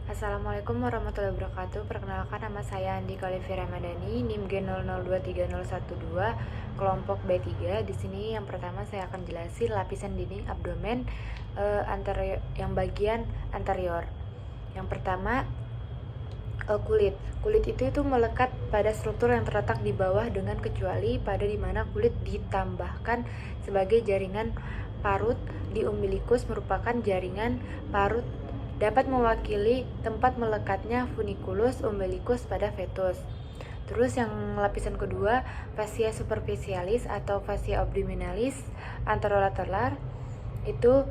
Assalamualaikum warahmatullahi wabarakatuh. Perkenalkan, nama saya Andika Olivia Ramadhani, NIM G00230112, kelompok B3. Di sini yang pertama saya akan jelasin lapisan dinding abdomen anterior, yang bagian anterior. Yang pertama, kulit. Kulit itu melekat pada struktur yang terletak di bawah dengan kecuali pada dimana kulit ditambahkan sebagai jaringan parut di umbilikus merupakan jaringan parut dapat mewakili tempat melekatnya funiculus umbilicus pada fetus. Terus yang lapisan kedua, fascia superficialis atau fascia abdominalis anterolateral itu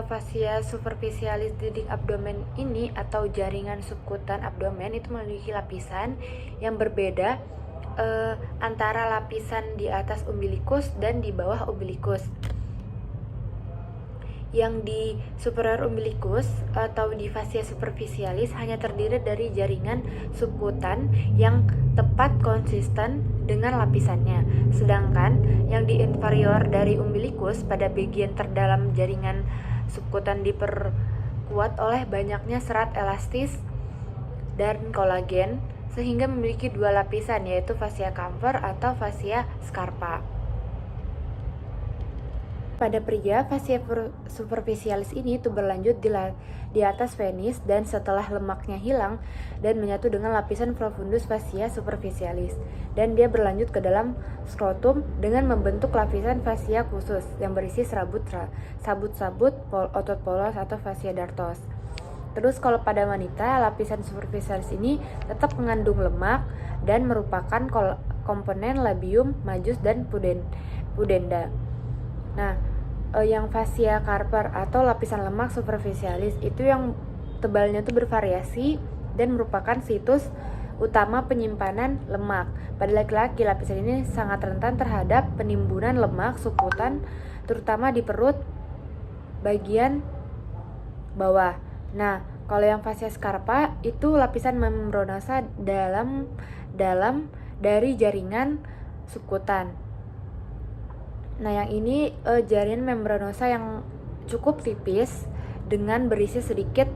fascia superficialis dinding abdomen ini atau jaringan subkutan abdomen itu memiliki lapisan yang berbeda antara lapisan di atas umbilikus dan di bawah umbilikus. Yang di superior umbilicus atau di fascia superficialis hanya terdiri dari jaringan subkutan yang tepat konsisten dengan lapisannya. Sedangkan yang di inferior dari umbilicus pada bagian terdalam jaringan subkutan diperkuat oleh banyaknya serat elastis dan kolagen sehingga memiliki dua lapisan, yaitu fascia Camper atau fascia Scarpa. Pada pria, fascia superficialis ini berlanjut di atas penis dan setelah lemaknya hilang dan menyatu dengan lapisan profundus fascia superficialis, dan dia berlanjut ke dalam skrotum dengan membentuk lapisan fascia khusus yang berisi sabut-sabut otot polos atau fascia dartos. Terus kalau pada wanita, lapisan superficialis ini tetap mengandung lemak dan merupakan komponen labium majus dan pudenda. Nah, yang fascia Carper atau lapisan lemak superficialis itu yang tebalnya bervariasi dan merupakan situs utama penyimpanan lemak. Pada laki-laki, lapisan ini sangat rentan terhadap penimbunan lemak subkutan, terutama di perut bagian bawah. Nah, kalau yang fascia Scarpa itu lapisan membranosa dalam dari jaringan subkutan. Nah, yang ini jaringan membranosa yang cukup tipis dengan berisi sedikit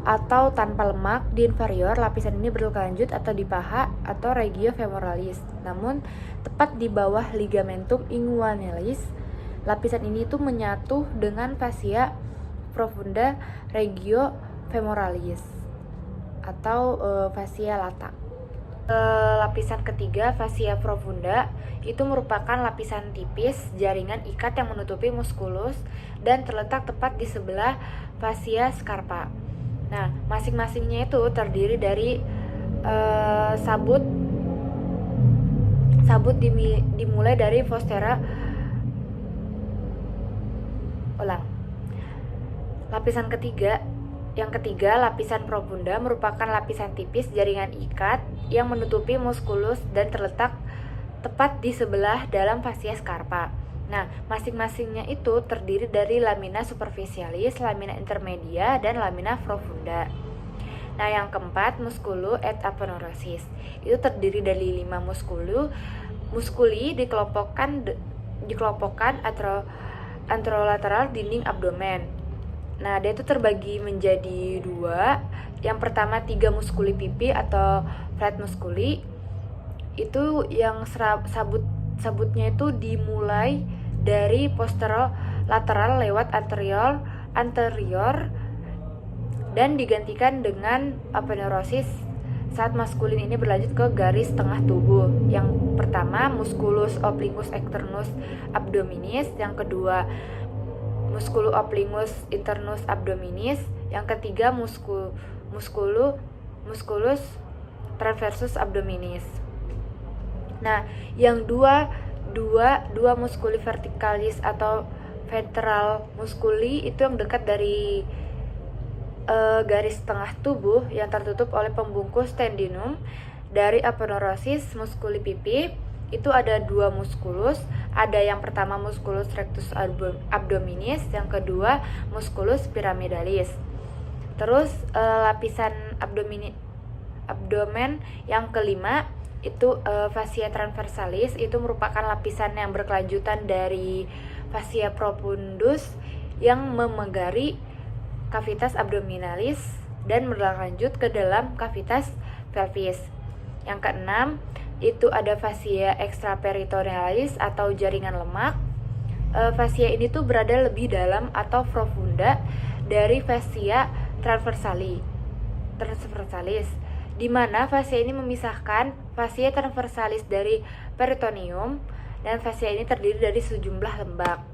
atau tanpa lemak. Di inferior, lapisan ini berlanjut atau di paha atau regio femoralis. Namun, tepat di bawah ligamentum inguinalis, lapisan ini menyatu dengan fascia profunda regio femoralis atau fascia lata. Lapisan ketiga, fascia profunda, itu merupakan lapisan tipis jaringan ikat yang menutupi muskulus dan terletak tepat di sebelah fascia Scarpa. Nah, masing-masingnya itu terdiri dari sabut dimulai dari Lapisan ketiga, lapisan profunda merupakan lapisan tipis jaringan ikat yang menutupi muskulus dan terletak tepat di sebelah dalam fascia Scarpa. Nah, masing-masingnya itu terdiri dari lamina superficialis, lamina intermedia, dan lamina profunda. Nah, yang keempat, musculu et aponeurosis. Itu terdiri dari 5 muskuli dikelompokkan anterolateral dinding abdomen. Nah, dia itu terbagi menjadi 2. Yang pertama, 3 muskuli pipi atau flat muskuli. Itu yang sabutnya itu dimulai dari posterolateral lewat anterior dan digantikan dengan aponeurosis saat maskulin ini berlanjut ke garis tengah tubuh. Yang pertama, musculus obliquus externus abdominis. Yang kedua, musculus obliquus internus abdominis. Yang ketiga, musculus transversus abdominis. Nah, yang dua muskuli verticalis atau ventral muskuli itu yang dekat dari garis tengah tubuh yang tertutup oleh pembungkus tendinum. Dari aponeurosis muskuli pipi itu ada 2 muskulus. Ada yang pertama musculus rectus abdominis, yang kedua musculus pyramidalis. Terus lapisan abdomen yang kelima itu fascia transversalis, itu merupakan lapisan yang berkelanjutan dari fascia profundus yang memegari cavitas abdominalis dan berlanjut ke dalam kavitas pelvis. Yang keenam, itu ada fascia extraperitonealis atau jaringan lemak. Fascia ini tuh berada lebih dalam atau profunda dari fascia transversalis, di mana fascia ini memisahkan fascia transversalis dari peritoneum, dan fascia ini terdiri dari sejumlah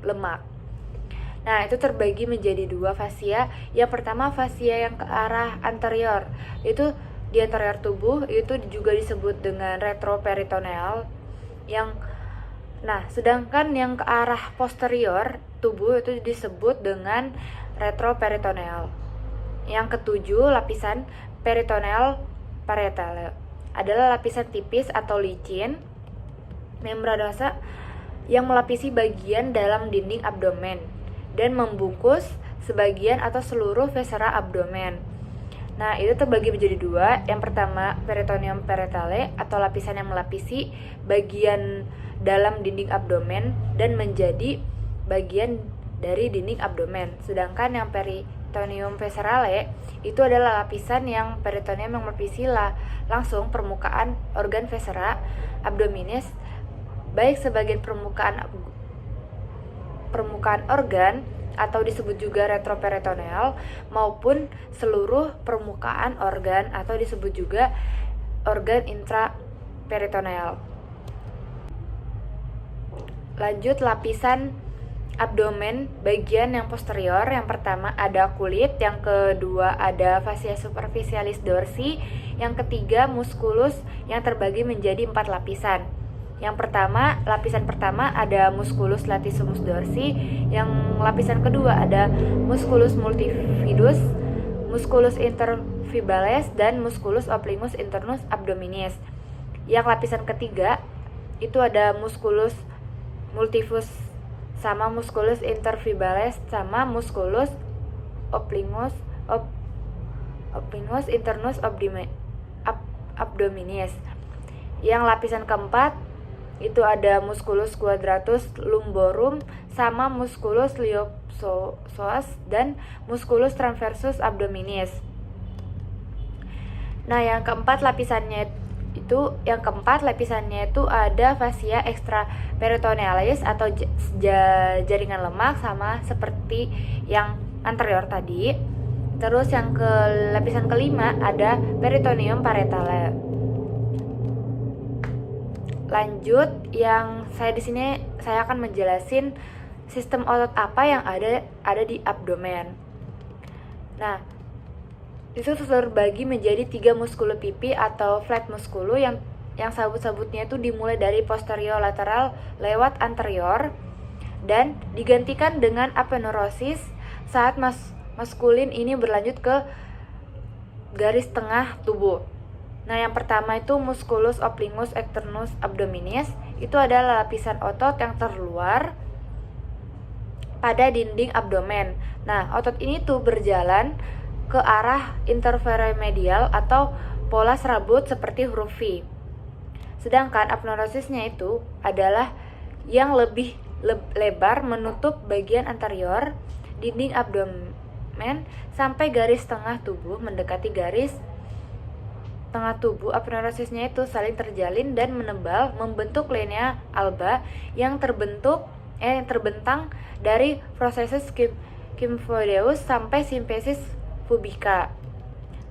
lemak. Nah, itu terbagi menjadi dua fascia. Yang pertama, fascia yang ke arah anterior, itu di anterior tubuh, itu juga disebut dengan retroperitoneal. Sedangkan yang ke arah posterior tubuh itu disebut dengan retroperitoneal. Yang ketujuh, lapisan peritoneal parietale adalah lapisan tipis atau licin membranosa yang melapisi bagian dalam dinding abdomen dan membungkus sebagian atau seluruh viscera abdomen. Nah, itu terbagi menjadi dua. Yang pertama, peritoneum parietale atau lapisan yang melapisi bagian dalam dinding abdomen dan menjadi bagian dari dinding abdomen. Sedangkan yang peritoneum viscerale itu adalah lapisan yang peritoneum yang melapisi langsung permukaan organ viscera abdominis, baik sebagian permukaan organ atau disebut juga retroperitoneal maupun seluruh permukaan organ atau disebut juga organ intraperitoneal. Lanjut, lapisan abdomen bagian yang posterior. Yang pertama ada kulit, yang kedua ada fascia superficialis dorsi, yang ketiga musculus yang terbagi menjadi 4 lapisan. Yang pertama, lapisan pertama ada musculus latissimus dorsi, yang lapisan kedua ada musculus multifidus, musculus interfibales, dan musculus obliquus internus abdominis. Yang lapisan ketiga itu ada musculus multifus sama musculus interfibales sama musculus obliquus internus abdominis. Yang lapisan keempat itu ada musculus quadratus lumborum sama musculus iliopsoas dan musculus transversus abdominis. Nah, yang keempat lapisannya itu ada fascia extraperitonealis atau jaringan lemak, sama seperti yang anterior tadi. Terus yang lapisan kelima ada peritoneum parietale. Lanjut, yang di sini saya akan menjelasin sistem otot apa yang ada di abdomen. Nah, itu terbagi menjadi 3 muskulu pipi atau flat muskulu yang sabut-sabutnya itu dimulai dari posterior lateral lewat anterior dan digantikan dengan aponeurosis saat maskulin ini berlanjut ke garis tengah tubuh. Nah, yang pertama itu musculus obliquus internus abdominis, itu adalah lapisan otot yang terluar pada dinding abdomen. Nah, otot ini tuh berjalan ke arah interferomedial atau pola serabut seperti huruf V. Sedangkan aponeurosisnya itu adalah yang lebih lebar menutup bagian anterior dinding abdomen sampai garis tengah tubuh. Mendekati garis tengah tubuh, aponeurosisnya itu saling terjalin dan menebal membentuk linea alba yang terbentang dari processus kymphoideus sampai symphysis pubica.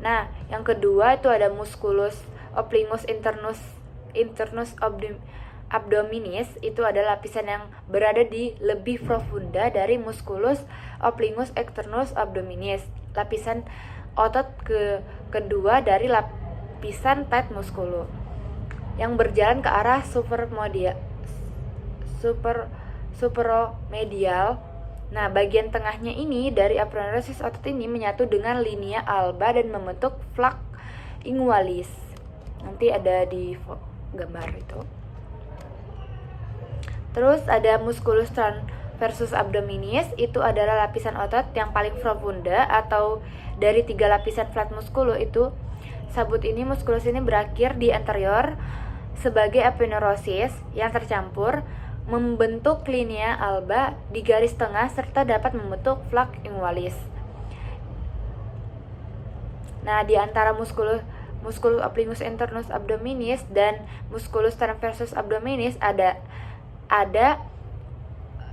Nah, yang kedua itu ada musculus obliquus internus abdominis, itu adalah lapisan yang berada di lebih profunda dari musculus obliquus internus abdominis, lapisan otot kedua dari lapisan pet muskulu yang berjalan ke arah supromedial. Nah, bagian tengahnya ini dari aponeurosis otot ini menyatu dengan linea alba dan membentuk flak ingualis. Nanti ada di gambar itu. Terus ada musculus transversus abdominis, itu adalah lapisan otot yang paling profunda atau dari 3 lapisan flat muskulu itu. Sabut ini, muskulus ini berakhir di anterior sebagai aponeurosis yang tercampur membentuk linea alba di garis tengah serta dapat membentuk flak ingualis. Nah, di antara musculus obliquus internus abdominis dan musculus transversus abdominis ada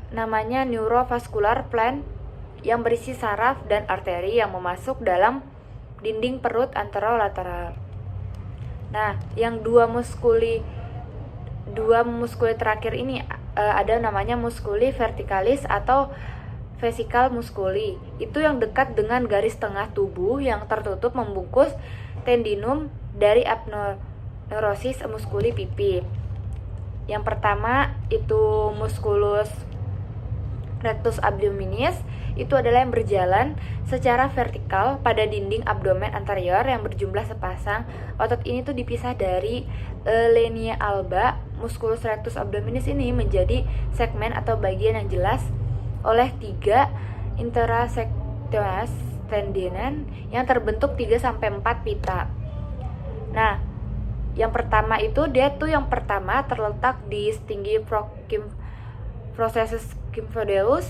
namanya neurovascular plan yang berisi saraf dan arteri yang memasuk dalam dinding perut anterolateral. Nah, yang dua muskuli terakhir ini ada namanya muskuli verticalis atau vesical musculi. Itu yang dekat dengan garis tengah tubuh yang tertutup membungkus tendinum dari aponeurosis musculi pipi. Yang pertama itu musculus rectus abdominis, itu adalah yang berjalan secara vertikal pada dinding abdomen anterior yang berjumlah sepasang. Otot ini tuh dipisah dari linea alba. Musculus rectus abdominis ini menjadi segmen atau bagian yang jelas oleh 3 intersectiones tendinen yang terbentuk 3-4 pita. Nah, yang pertama itu yang pertama terletak di stinghi processus kymphodeus.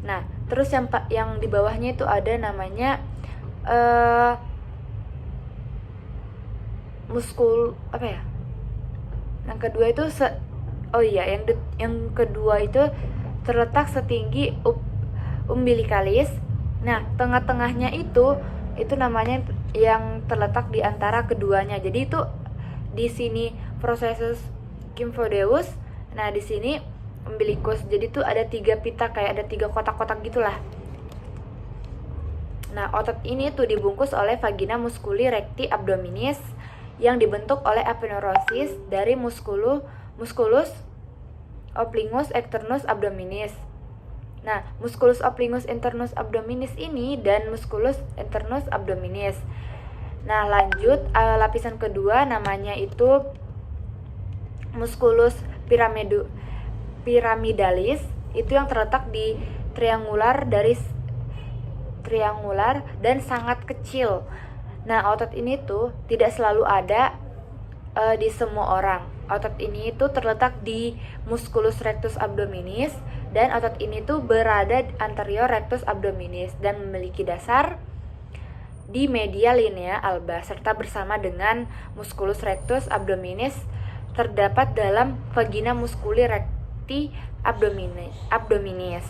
Nah, terus yang di bawahnya itu ada namanya Yang kedua itu yang kedua itu terletak setinggi umbilicalis. Nah, tengah-tengahnya itu namanya yang terletak di antara keduanya. Jadi itu di sini processus kymphodeus. Nah, di sini umbilicus. Jadi itu ada 3 pita, kayak ada 3 kotak-kotak gitulah. Nah, otot ini tuh dibungkus oleh vagina musculi recti abdominis yang dibentuk oleh aponeurosis dari musculus obliquus internus abdominis. Nah, musculus obliquus internus abdominis ini dan musculus internus abdominis. Nah, lanjut lapisan kedua namanya itu musculus pyramidalis, itu yang terletak di triangular dan sangat kecil. Nah, otot ini tuh tidak selalu ada di semua orang. Otot ini tuh terletak di musculus rectus abdominis, dan otot ini tuh berada anterior rectus abdominis dan memiliki dasar di media linea alba, serta bersama dengan musculus rectus abdominis terdapat dalam vagina musculi recti abdominis.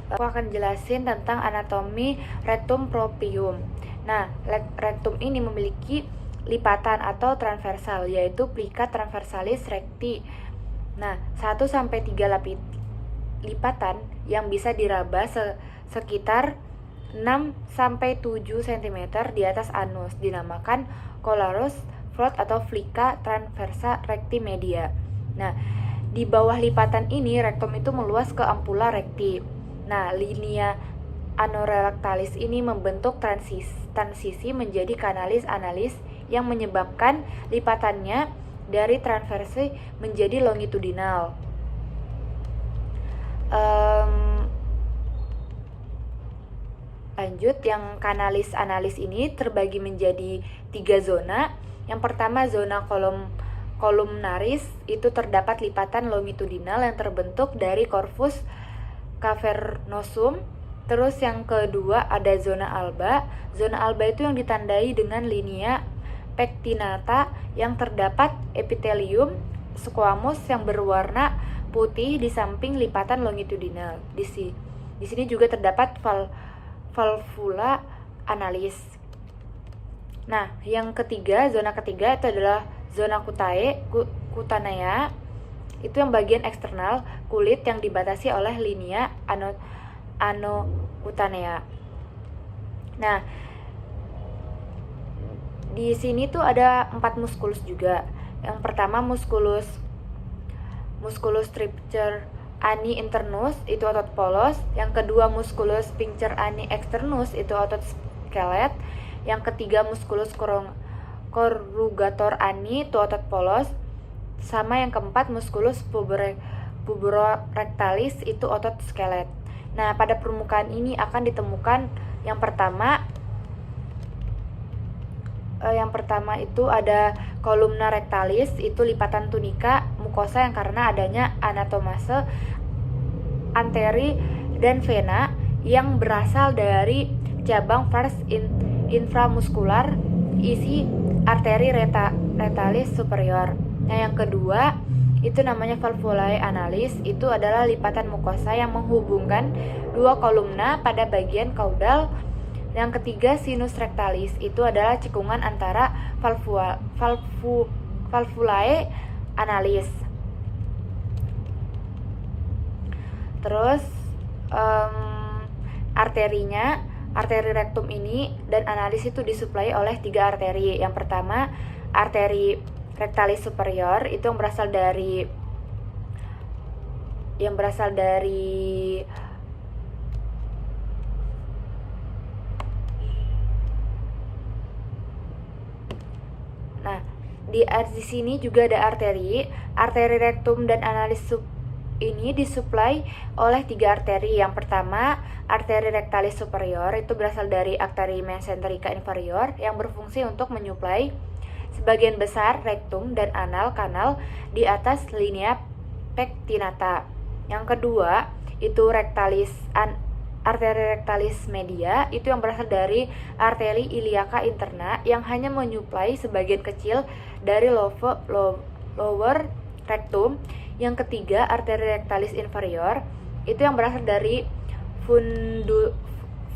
Aku akan jelasin tentang anatomi rectum proprium. Nah, rectum ini memiliki lipatan atau transversal, yaitu plica transversalis recti. Nah, 1-3 lipatan yang bisa diraba sekitar 6-7 cm di atas anus dinamakan collarus float atau plica transversa recti media. Nah, di bawah lipatan ini rektum itu meluas ke ampulla recti. Nah, linea anorectalis ini membentuk transisi menjadi kanalis analis yang menyebabkan lipatannya dari transversi menjadi longitudinal. Lanjut, yang kanalis analis ini terbagi menjadi 3 zona. Yang pertama zona columnaris, itu terdapat lipatan longitudinal yang terbentuk dari corpus cavernosum. Terus yang kedua ada zona alba. Zona alba itu yang ditandai dengan linea pectinata yang terdapat epithelium squamous yang berwarna putih di samping lipatan longitudinal. Di sini juga terdapat valvula analis. Nah, yang ketiga, zona ketiga itu adalah zona cutanea. Itu yang bagian eksternal kulit yang dibatasi oleh linea anocutanea. Nah, di sini tuh ada 4 musculus juga. Yang pertama musculus stricture ani internus, itu otot polos. Yang kedua musculus sphincter ani externus, itu otot skelet. Yang ketiga musculus corrugator ani, itu otot polos. Sama yang keempat musculus puberorectalis, itu otot skelet. Nah, pada permukaan ini akan ditemukan yang pertama itu ada columna rectalis, itu lipatan tunika mukosa yang karena adanya anatomase anteri dan vena yang berasal dari cabang vas inframuskular isi arteri retalis superior. Nah, yang kedua itu namanya valvulae analis, itu adalah lipatan mukosa yang menghubungkan dua kolumna pada bagian kaudal. Yang ketiga sinus rectalis, itu adalah cekungan antara valvulae analis. Terus arteri rektum ini dan analis itu disuplai oleh 3 arteri. Yang pertama, arteri rectalis superior, itu yang berasal dari Nah, di sini juga ada arteri rektum dan analis ini disuplai oleh 3 arteri. Yang pertama, arteri rectalis superior, itu berasal dari arteri mesenterica inferior yang berfungsi untuk menyuplai sebagian besar rektum dan anal kanal di atas linea pectinata. Yang kedua, itu arteri rectalis media, itu yang berasal dari arteri iliaca interna yang hanya menyuplai sebagian kecil dari lower rectum. Yang ketiga, arteri rectalis inferior, itu yang berasal dari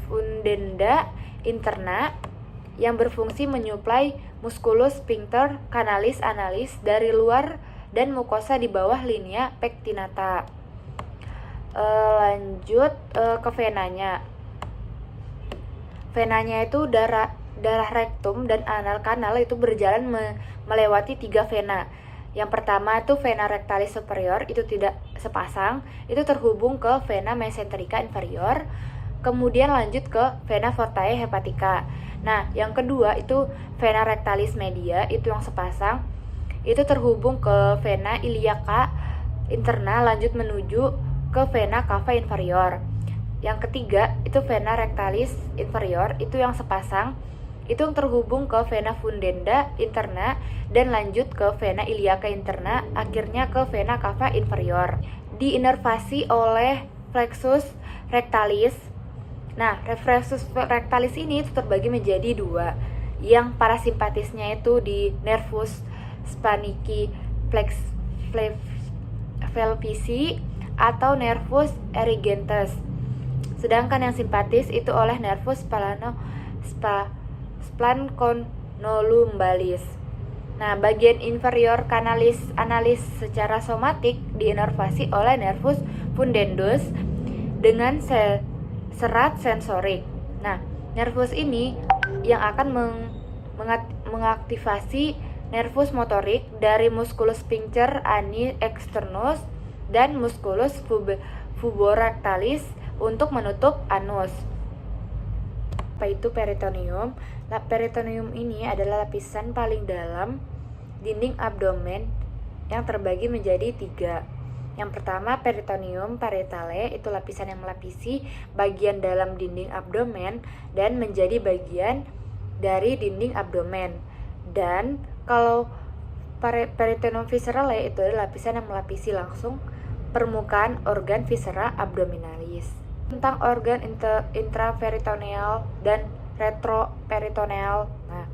fundenda interna yang berfungsi menyuplai musculus sphincter canalis analis dari luar dan mukosa di bawah linea pectinata. Lanjut ke venanya. Venanya itu darah rektum dan anal kanal itu berjalan melewati 3 vena. Yang pertama itu vena rectalis superior, itu tidak sepasang, itu terhubung ke vena mesenterica inferior. Kemudian lanjut ke vena portae hepatica. Nah, yang kedua itu vena rectalis media, itu yang sepasang, itu terhubung ke vena iliaca interna, lanjut menuju ke vena cava inferior. Yang ketiga itu vena rectalis inferior, itu yang sepasang, itu yang terhubung ke vena fundenda interna dan lanjut ke vena iliaca interna, akhirnya ke vena cava inferior. Diinervasi oleh plexus rectalis. Nah, plexus rectalis ini itu terbagi menjadi 2. Yang parasimpatisnya itu di nervus spanaci velvici atau nervus erigentes. Sedangkan yang simpatis itu oleh nervus splenoconvolumbalis. Nah, bagian inferior analis secara somatik diinervasi oleh nervus pudendus dengan serat sensorik. Nah, nervus ini yang akan mengaktifasi nervus motorik dari musculus sphincter ani externus dan musculus puborectalis untuk menutup anus. Apa itu peritoneum? Peritoneum ini adalah lapisan paling dalam dinding abdomen yang terbagi menjadi 3. Yang pertama, peritoneum parietale, itu lapisan yang melapisi bagian dalam dinding abdomen dan menjadi bagian dari dinding abdomen. Dan kalau peritoneum viscerale itu adalah lapisan yang melapisi langsung permukaan organ viscera abdominalis. Tentang organ intraperitoneal dan retroperitoneal. Nah,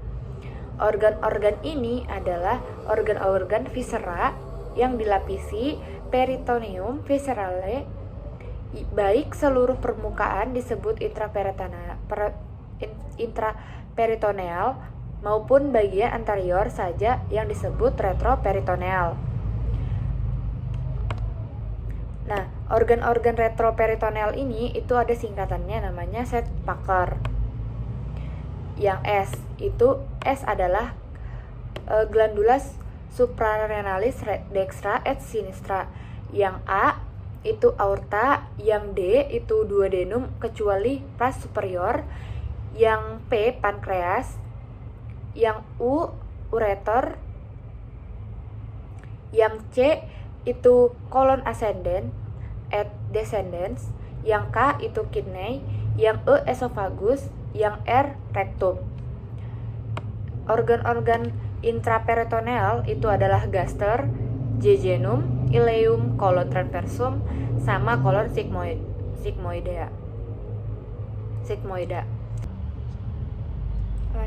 organ-organ ini adalah organ-organ viscera yang dilapisi peritoneum viscerale, baik seluruh permukaan disebut intraperitoneal maupun bagian anterior saja yang disebut retroperitoneal. Nah, organ-organ retroperitoneal ini itu ada singkatannya namanya Sedgbacker. Yang S adalah glandula suprarenalis dextra et sinistra. Yang A itu aorta, yang D itu duodenum kecuali vas superior, yang P pankreas, yang U ureter, yang C itu colon ascendens et descendens, yang K itu kidney, yang E esophagus, yang R rectum. Organ-organ intraperitoneal itu adalah gaster, jejunum, ileum, colon transversum, sama colon sigmoida.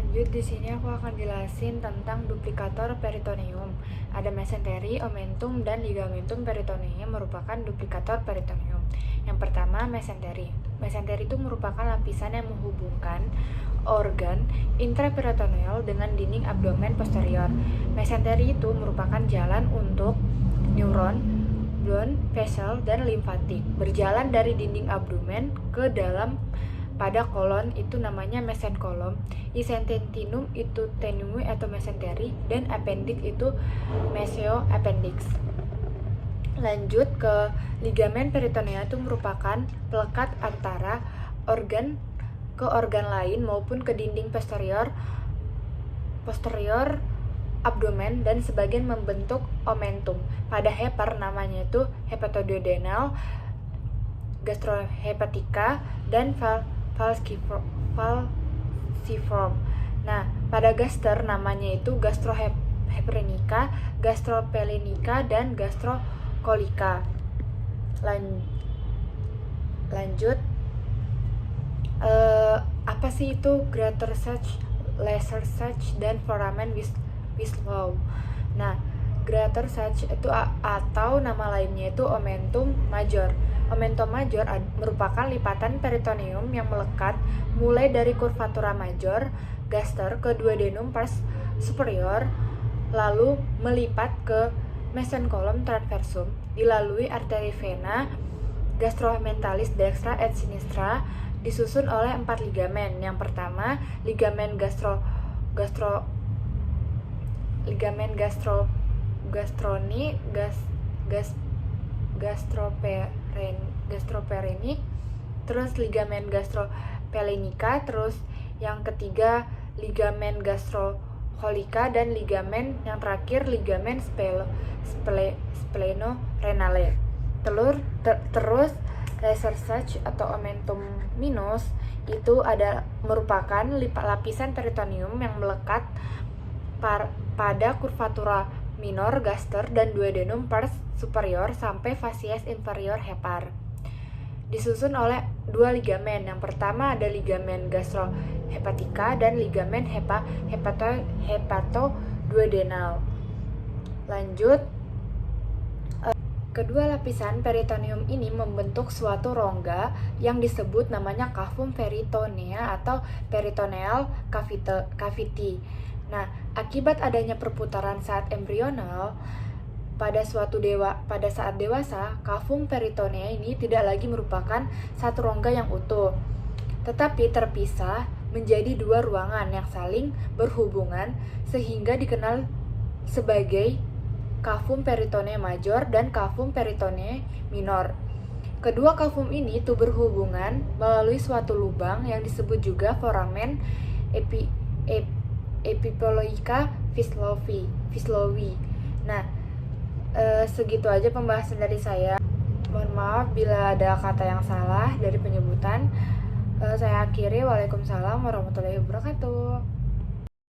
Lanjut di sini aku akan jelasin tentang duplikator peritoneum. Ada mesenteri, omentum, dan ligamentum peritoneum merupakan duplikator peritoneum. Yang pertama, mesenteri. Mesenteri itu merupakan lapisan yang menghubungkan organ intraperitoneal dengan dinding abdomen posterior. Mesenteri itu merupakan jalan untuk neuron, blood vessel, dan limfatik berjalan dari dinding abdomen ke dalam pada kolon, itu namanya mesenkolom, isententinum itu tenumui atau mesenteri, dan appendix itu mesioappendix. Lanjut ke ligamen peritoneal, itu merupakan pelekat antara organ ke organ lain maupun ke dinding posterior abdomen dan sebagian membentuk omentum. Pada hepar namanya itu hepatoduodenal, gastrohepatica, dan falciform. Nah, pada gaster namanya itu gastrohepatica, gastropelenica, dan gastrokolika. Lanjut, apa sih itu greater sac, lesser sac, dan foramen Wislow? Nah, greater sac itu atau nama lainnya itu omentum major. Omentum major merupakan lipatan peritoneum yang melekat mulai dari curvatura major gaster ke duodenum pars superior, lalu melipat ke mesenkolom transversum, dilalui arteri vena gastromentalis dextra et sinistra, disusun oleh 4 ligamen. Yang pertama, ligamen gastroperenik, terus ligamen gastropelenica, terus yang ketiga ligamen gastrokolika, dan ligamen yang terakhir ligamen splenorenale. Terus lesser sac atau omentum minus itu merupakan lapisan peritoneum yang melekat pada curvatura minor gaster dan duodenum pars superior sampai facies inferior hepar. Disusun oleh 2 ligamen. Yang pertama ada ligamen gastrohepatica dan ligamen hepatoduodenal. Lanjut, kedua lapisan peritoneum ini membentuk suatu rongga yang disebut namanya cavum peritonea atau peritoneal cavity. Nah, akibat adanya perputaran saat embrional, pada saat dewasa, cavum peritonea ini tidak lagi merupakan satu rongga yang utuh, tetapi terpisah menjadi 2 ruangan yang saling berhubungan sehingga dikenal sebagai cavum peritonea major dan cavum peritonea minor. Kedua cavum ini berhubungan melalui suatu lubang yang disebut juga foramen epiploica Wislowi. Nah, segitu aja pembahasan dari saya. Mohon maaf bila ada kata yang salah dari penyebutan. Saya akhiri. Waalaikumsalam warahmatullahi wabarakatuh.